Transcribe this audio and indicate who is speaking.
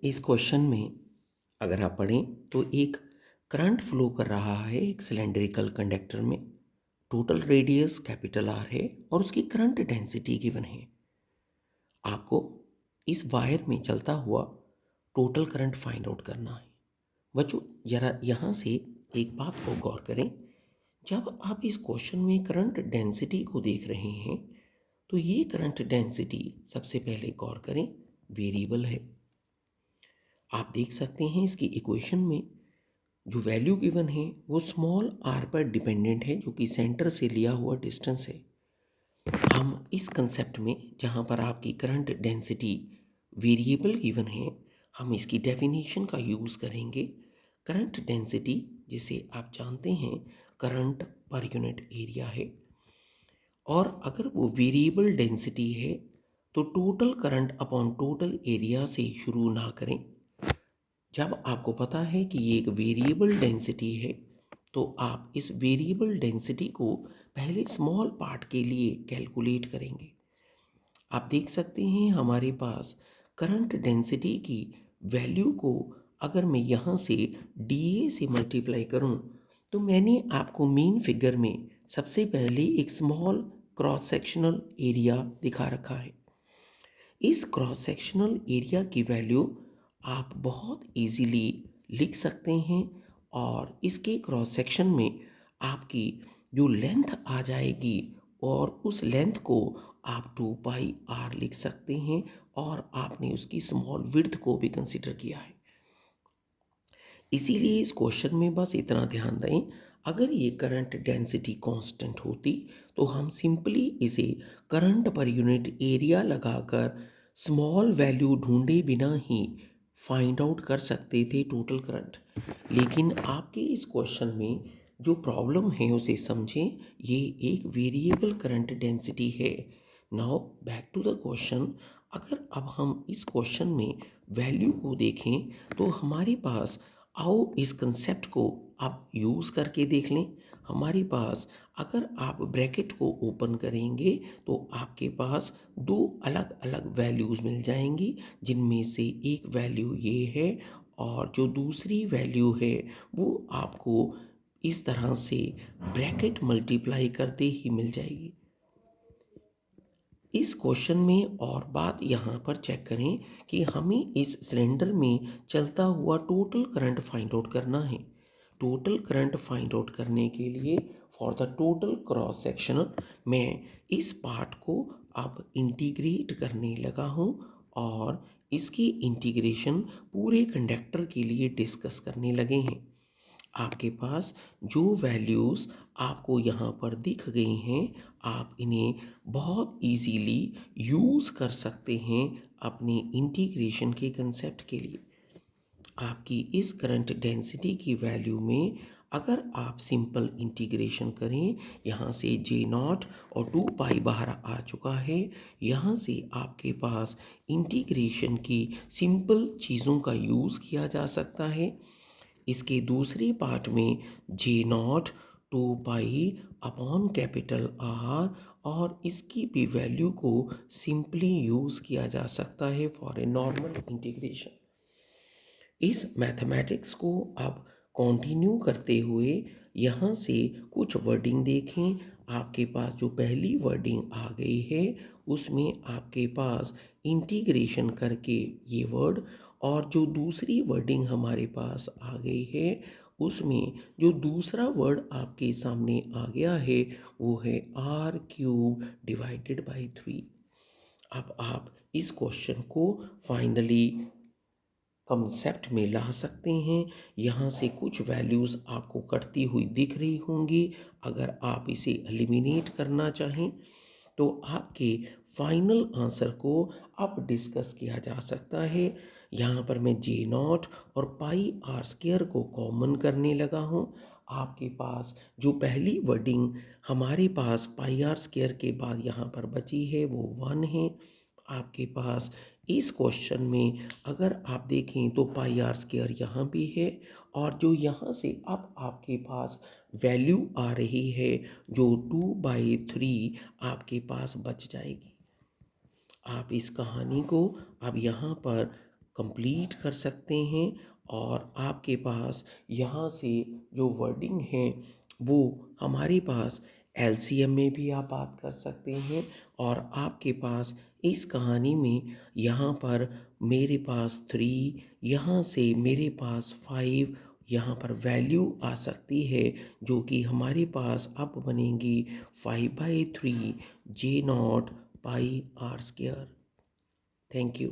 Speaker 1: इस क्वेश्चन में अगर आप पढ़ें तो एक करंट फ्लो कर रहा है एक सिलेंड्रिकल कंडक्टर में। टोटल रेडियस कैपिटल आर है और उसकी करंट डेंसिटी गिवन है। आपको इस वायर में चलता हुआ टोटल करंट फाइंड आउट करना है। बच्चों जरा यहाँ से एक बात को गौर करें। जब आप इस क्वेश्चन में करंट डेंसिटी को देख रहे हैं तो ये करंट डेंसिटी सबसे पहले गौर करें वेरिएबल है। आप देख सकते हैं इसकी इक्वेशन में जो वैल्यू गिवन है वो स्मॉल आर पर डिपेंडेंट है, जो कि सेंटर से लिया हुआ डिस्टेंस है। हम इस कंसेप्ट में जहाँ पर आपकी करंट डेंसिटी वेरिएबल गिवन है, हम इसकी डेफिनेशन का यूज़ करेंगे। करंट डेंसिटी, जिसे आप जानते हैं करंट पर यूनिट एरिया है, और अगर वो वेरिएबल डेंसिटी है तो total current upon total area से शुरू ना करें। जब आपको पता है कि ये एक वेरिएबल डेंसिटी है तो आप इस वेरिएबल डेंसिटी को पहले स्मॉल पार्ट के लिए कैलकुलेट करेंगे। आप देख सकते हैं हमारे पास करंट डेंसिटी की वैल्यू को अगर मैं यहाँ से डी से मल्टीप्लाई करूँ तो मैंने आपको मेन फिगर में सबसे पहले एक स्मॉल क्रॉस सेक्शनल एरिया दिखा रखा है। इस क्रॉस सेक्शनल एरिया की वैल्यू आप बहुत इजीली लिख सकते हैं और इसके क्रॉस सेक्शन में आपकी जो लेंथ आ जाएगी और उस लेंथ को आप 2πr लिख सकते हैं और आपने उसकी स्मॉल विड्थ को भी कंसिडर किया है। इसीलिए इस क्वेश्चन में बस इतना ध्यान दें, अगर ये करंट डेंसिटी कांस्टेंट होती तो हम सिंपली इसे करंट पर यूनिट एरिया लगाकर स्मॉल वैल्यू ढूंढे बिना ही फाइंड आउट कर सकते थे टोटल करंट। लेकिन आपके इस क्वेश्चन में जो प्रॉब्लम है उसे समझें, ये एक वेरिएबल करंट डेंसिटी है। Now back to the question. अगर अब हम इस क्वेश्चन में वैल्यू को देखें तो हमारे पास, आओ इस कंसेप्ट को आप यूज़ करके देख लें। हमारे पास अगर आप ब्रैकेट को ओपन करेंगे तो आपके पास दो अलग अलग वैल्यूज़ मिल जाएंगी, जिनमें से एक वैल्यू ये है और जो दूसरी वैल्यू है वो आपको इस तरह से ब्रैकेट मल्टीप्लाई करते ही मिल जाएगी। इस क्वेश्चन में और बात यहाँ पर चेक करें कि हमें इस सिलेंडर में चलता हुआ टोटल करंट फाइंड आउट करना है। टोटल करंट फाइंड आउट करने के लिए for the total cross section मैं इस पार्ट को अब इंटीग्रेट करने लगा हूँ और इसकी इंटीग्रेशन पूरे कंडक्टर के लिए डिस्कस करने लगे हैं। आपके पास जो वैल्यूज़ आपको यहाँ पर दिख गई हैं, आप इन्हें बहुत इजीली यूज़ कर सकते हैं अपने इंटीग्रेशन के कंसेप्ट के लिए। आपकी इस करंट डेंसिटी की वैल्यू में अगर आप सिंपल इंटीग्रेशन करें, यहाँ से जे नॉट और 2π बाहर आ चुका है, यहाँ से आपके पास इंटीग्रेशन की सिंपल चीज़ों का यूज़ किया जा सकता है। इसके दूसरे पार्ट में जे नॉट 2π अपॉन कैपिटल आर और इसकी भी वैल्यू को सिंपली यूज़ किया जा सकता है फॉर ए नॉर्मल इंटीग्रेशन। इस मैथमेटिक्स को अब कंटिन्यू करते हुए यहाँ से कुछ वर्डिंग देखें। आपके पास जो पहली वर्डिंग आ गई है उसमें आपके पास इंटीग्रेशन करके ये वर्ड, और जो दूसरी वर्डिंग हमारे पास आ गई है उसमें जो दूसरा वर्ड आपके सामने आ गया है वो है r³/3। अब आप इस क्वेश्चन को फाइनली कंसेप्ट में ला सकते हैं। यहाँ से कुछ वैल्यूज़ आपको कटती हुई दिख रही होंगी। अगर आप इसे एलिमिनेट करना चाहें तो आपके फाइनल आंसर को अब डिस्कस किया जा सकता है। यहाँ पर मैं जे नॉट और πr² को कॉमन करने लगा हूँ। आपके पास जो पहली वर्डिंग हमारे पास πr² के बाद यहाँ पर बची है वो 1 है। आपके पास इस क्वेश्चन में अगर आप देखें तो πr² यहाँ भी है और जो यहाँ से अब आपके पास वैल्यू आ रही है जो 2/3 आपके पास बच जाएगी। आप इस कहानी को अब यहाँ पर कंप्लीट कर सकते हैं। और आपके पास यहाँ से जो वर्डिंग है वो हमारे पास एलसीएम में भी आप बात कर सकते हैं। और आपके पास इस कहानी में यहाँ पर मेरे पास 3, यहाँ से मेरे पास 5, यहाँ पर वैल्यू आ सकती है जो कि हमारे पास अब बनेंगी 5/3 J0 pi r square. Thank you.